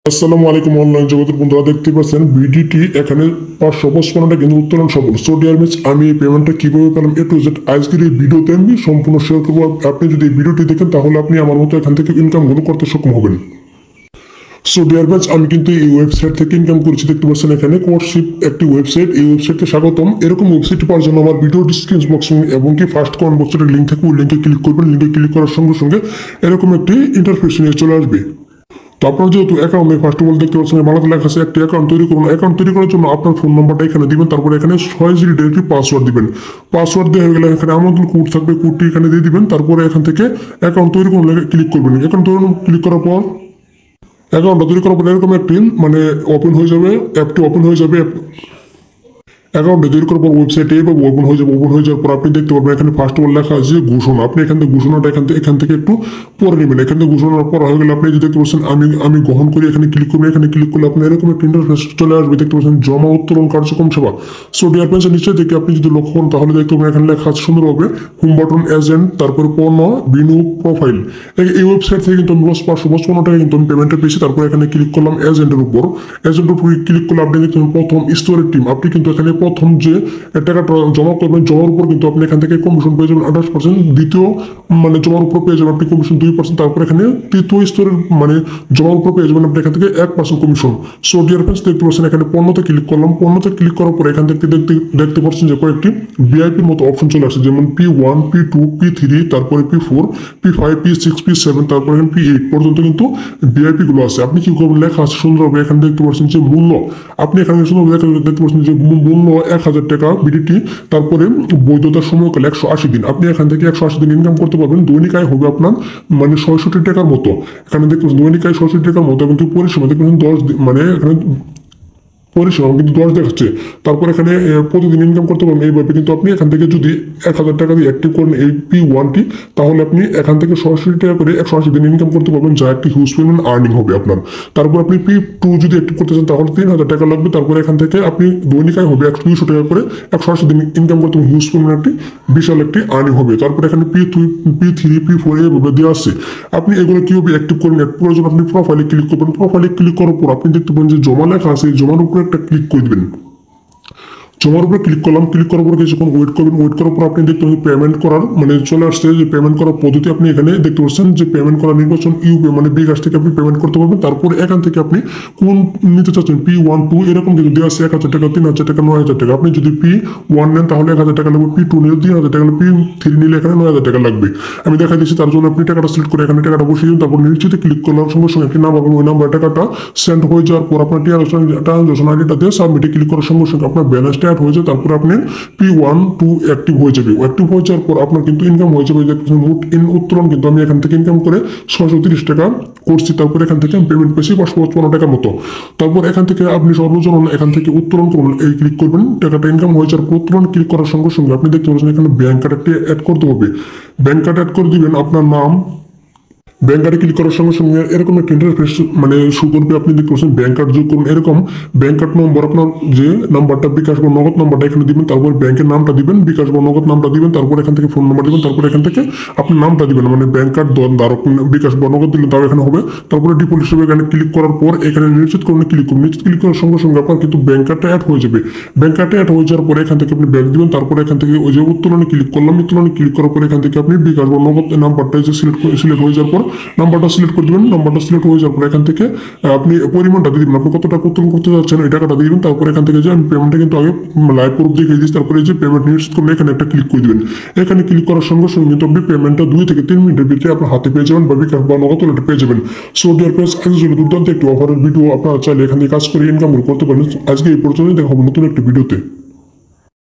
আসসালামু আলাইকুম অনলাইন জগতের বন্ধুরা, দেখতে পাচ্ছেন বিডিটি এখানে 555টা কিন্তু উত্তোলন সফল। সো ডিয়ার মিস, আমি এই পেমেন্টটা কিভাবে পেলাম এ টু জেড আজকের এই ভিডিওতে আমি সম্পূর্ণ শেয়ার করবো। আপনি যদি এই ভিডিওটি দেখেন তাহলে আপনি আমার মতো এখান থেকে ইনকামগুলো করতে সক্ষম হবেন। সো ডিয়ার ব্যাচ, আমি কিন্তু এই ওয়েবসাইট থেকে ইনকাম করেছি। দেখতে পাচ্ছেন এখানে কোর্সশিপ একটি ওয়েবসাইট, এই ওয়েবসাইটকে স্বাগতম। এরকম ওয়েবসাইট পাওয়ার জন্য আমার ভিডিও ডিসক্রিপশন বক্স এবং কি ফার্স্ট কমেন্ট বক্সের লিঙ্ক থেকে ওই লিঙ্কে ক্লিক করবেন। লিঙ্কে ক্লিক করার সঙ্গে সঙ্গে এরকম একটি ইন্টারফেস নিয়ে চলে আসবে। তো আপনার যেহেতু অ্যাকাউন্ট ফার্স্ট অফ অল দেখতে পাচ্ছেন বাংলাতে লেখা আছে একটি অ্যাকাউন্ট তৈরি করুন। অ্যাকাউন্ট তৈরি করার জন্য আপনার ফোন নাম্বারটা এখানে দিবেন, তারপরে এখানে 6 ডিজিটের একটি পাসওয়ার্ড দিবেন। পাসওয়ার্ড দেওয়া হয়ে গেলে এখানে আমাদের কোড থাকবে, কোডটি এখানে দিয়ে দিবেন। তারপরে এখান থেকে অ্যাকাউন্ট তৈরি করুন ক্লিক করবেন। অ্যাকাউন্ট তৈরি ক্লিক করার পর অ্যাকাউন্টটা তৈরি করার পর এরকম একটি ওপেন হয়ে যাবে, অ্যাপটি ওপেন হয়ে যাবে। অ্যাকাউন্টে তৈরি করার পর ওয়েবসাইটে এভাবে ওপেন হয়ে যাবে। ওপেন হয়ে যাওয়ার পর আপনি দেখতে পারবেন এখানে ফার্স্ট অফ অল লেখা আছে ঘোষণা। আপনি এখান থেকে ঘোষণাটা এখান থেকে একটু পরে নেবেন। এখান থেকে ঘোষণার পর হয়ে গেলে আপনি যে দেখতে পাচ্ছেন আমি গ্রহণ করি, এখানে ক্লিক করবেন। এখানে ক্লিক করলে আপনি এরকম একটা ইন্টারফেস চলে আসবে। দেখতে পাচ্ছেন জমা উত্তোলন কার্যক্রম সেবা। সো ডিয়ার ফ্রেন্ডস, নিশ্চয়ই দেখে আপনি যদি লক্ষ্য করেন তাহলে দেখতে পাবেন এখানে লেখা আছে সুন্দরভাবে হোম বাটন, এজেন্ট, তারপরে পণ্য, বিনিয়োগ, প্রোফাইল। এই ওয়েবসাইট থেকে কিন্তু আমি 555 টাকা কিন্তু আমি পেমেন্টটা পেয়েছি। তারপরে এখানে ক্লিক করলাম এজেন্টের উপর। এজেন্টের উপর ক্লিক করলে আপনি দেখতে পাবেন প্রথম স্টোরের টিম। আপনি কিন্তু এখানে প্রথম যে টাকাটা জমা করবেন, জমার উপর কিন্তু আপনি এখান থেকে কমিশন পেয়ে যাবেন 28%। দ্বিতীয় জমার উপর পেয়ে যাবেন আপনি কমিশন 2%। তারপর এখানে তৃতীয় স্তরের জমার উপর পেয়ে যাবেন আপনি এখান থেকে 1% কমিশন। সো ডিয়ার ফ্রেন্ডস, দেখতে পাচ্ছেন এখানে পণ্যতে ক্লিক করলাম। পণ্যতে ক্লিক করার পর এখান থেকে দেখতে পাচ্ছেন যে কয়েকটি ভিআইপির মতো অপশন চলে আসছে, যেমন P1, P2, P3, তারপরে P4, P5, P6, P7, তারপরে P8 পর্যন্ত কিন্তু ভিআইপি গুলো আছে। আপনি কি করবেন, লেখা আছে সুন্দরভাবে এখানে দেখতে পাচ্ছেন যে মূল্য। আপনি এখানে সুন্দরভাবে দেখতে পাচ্ছেন যে মূল্য 1000 টাকা বিডিটি। তারপরে বৈধতার সময়কাল 180 দিন। আপনি এখান থেকে 180 দিন ইনকাম করতে পারবেন। দৈনিক আয় হবে আপনার 66 টাকার মতো। এখানে দেখবেন দৈনিক আয় 66 টাকার মতো এবং পরিশ্রম দেখবেন 10 এখানে পরিশ্রম কিন্তু 10 দেখাচ্ছে। তারপর এখানে প্রতিদিন ইনকাম করতে পারবেন এইভাবে। কিন্তু আপনি এখান থেকে যদি 1000 টাকা দিয়ে অ্যাক্টিভ করেন এই P1টি, তাহলে আপনি এখান থেকে 66 টাকা করে 180 দিন ইনকাম করতে পারবেন, যা একটি হিউজ পরিমাণ আর্নিং হবে আপনার। তারপর আপনি P2 যদি অ্যাক্টিভ করতে চান তাহলে 3000 টাকা লাগবে। তারপরে এখান থেকে আপনি দৈনিক আয় হবে 200 টাকা করে 180 দিন ইনকাম করতে পারবেন, হিউজ পরিমাণ একটি বিশাল একটি আর্নিং হবে। তারপর এখানে P3, P4 এইভাবে দেওয়া আছে। আপনি এগুলো কিভাবে অ্যাক্টিভ করবেন, প্রয়োজন আপনি প্রোফাইলে ক্লিক করবেন। প্রোফাইলে ক্লিক করার পর আপনি দেখতে পাবেন যে জমা লেখা আছে, জমার উপর একটা ক্লিক করে দিবেন। জমার উপরে ক্লিক করলাম। ক্লিক করার পর কিছুক্ষণ ওয়েট করবেন। ওয়েট করার পর আপনি দেখতে পাবেন পেমেন্ট করার চলে আসছে যে পেমেন্ট করার পদ্ধতি। আপনি এখানে দেখতে পাচ্ছেন যে পেমেন্ট করার নির্বাচন ইউপে বিকাশ থেকে আপনি পেমেন্ট করতে পারবেন। তারপর এখান থেকে আপনি কোন নিতে চাচ্ছেন, P1, 2 এরকম কিন্তু দেওয়া আছে 1000 টাকা, 3000 টাকা, 9000 টাকা। আপনি যদি P1 নেন তাহলে 1000 টাকা লাগবে, P2 নিলে 3000 টাকা লাগবে, P3 নিলে এখানে 9000 টাকা লাগবে। আমি দেখা দিচ্ছি। তার জন্য আপনি টাকাটা সিলেক্ট করে এখানে টাকাটা বসিয়ে দিন। তারপর নিশ্চিত ক্লিক করলাম। সঙ্গে সঙ্গে একটি নাম্বার, ওই নাম্বার টাকাটা সেন্ড হয়ে যাওয়ার পর আপনার ট্রানজাকশন আইডিটা দিয়ে সাবমিটে ক্লিক করার সঙ্গে সঙ্গে আপনার ব্যালেন্সটা অ্যাড হয়ে যায়। তারপর আপনি P1, 2 অ্যাক্টিভ হয়ে যাবে। অ্যাক্টিভ হয়ে যাওয়ার পর আপনার কিন্তু ইনকাম হয়ে যাবে। মোট উত্তোলন কিন্তু আমি এখান থেকে ইনকাম করে 630 টাকা করছি। তারপর এখান থেকে আমি পেমেন্ট পেয়েছি 555 টাকার মতো। তারপর এখান থেকে আপনি সর্বজন এখান থেকে উত্তোলন করুন, এই ক্লিক করবেন। টাকাটা ইনকাম হয়ে যাওয়ার পর উত্তোলন ক্লিক করার সঙ্গে সঙ্গে আপনি দেখতে পাচ্ছেন এখানে ব্যাংক কার্ড একটি অ্যাড করতে হবে। ব্যাংক কার্ড অ্যাড করে দিবেন, আপনার নাম। ব্যাংক কার্ডে ক্লিক করার সঙ্গে সঙ্গে এরকম একটা ইন্টারফেস শো করবে। আপনি দেখতে পাচ্ছেন ব্যাংক কার্ড যোগ করুন। এরকম ব্যাংক কার্ড নম্বর, আপনার যে নাম্বারটা বিকাশ বা নগদ নাম্বারটা এখানে দিবেন। তারপর ব্যাংকের নামটা দিবেন, বিকাশ বা নগদ নামটা দিবেন। তারপর এখান থেকে ফোন নাম্বার দিবেন। তারপর এখান থেকে আপনার নামটা দিবেন, ব্যাংক কার্ড ধারক বিকাশ বা নগদ দিলে তাও এখানে হবে। তারপরে ডিফল্ট হিসেবে এখানে ক্লিক করার পর এখানে নিশ্চিত করুন, ক্লিক করুন। নিশ্চিত ক্লিক করার সঙ্গে সঙ্গে আপনার কিন্তু ব্যাংক কার্ডটা অ্যাড হয়ে যাবে। ব্যাংক কার্ডটা অ্যাড হয়ে যাওয়ার পরে এখান থেকে আপনি ব্যাংক দিবেন। তারপর এখান থেকে ওই যে উত্তোলনে ক্লিক করলাম। উত্তোলনে ক্লিক করার পর এখান থেকে আপনি বিকাশ বা নগদ নাম্বারটা যে সিলেক্ট হয়ে যাওয়ার পর নাম্বারটা সিলেক্ট করে দিবেন। নাম্বারটা সিলেক্ট হয়ে যাওয়ার পর এখান থেকে আপনি পরিমাণটা দিয়ে দিবেন, আপনি কত টাকা উত্তোলন করতে যাচ্ছেন এই টাকাটা দিয়ে দিবেন। তারপর এখান থেকে যে আমি পেমেন্টটা কিন্তু আগে লাইভ প্রুফ দেখিয়ে দিচ্ছি। তারপরে যে পেমেন্ট নিশ্চিত করলে এখানে একটা ক্লিক করে দিবেন। এখানে ক্লিক করার সঙ্গে সঙ্গে কিন্তু আপনি পেমেন্টটা 2 থেকে 3 মিনিটের ভিতরে আপনার হাতে পেয়ে যাবেন বা বিকাশ বা নগদ ওয়ালেটে পেয়ে যাবেন। সো ডিয়ার ফ্রেন্ডস, আজকের জন্য দুর্দান্ত একটি অফারের ভিডিও। আপনারা চাইলে এখান থেকে কাজ করে ইনকাম করতে পারেন। আজকে এই পর্যন্তই, দেখা হবে নতুন একটি ভিডিওতে।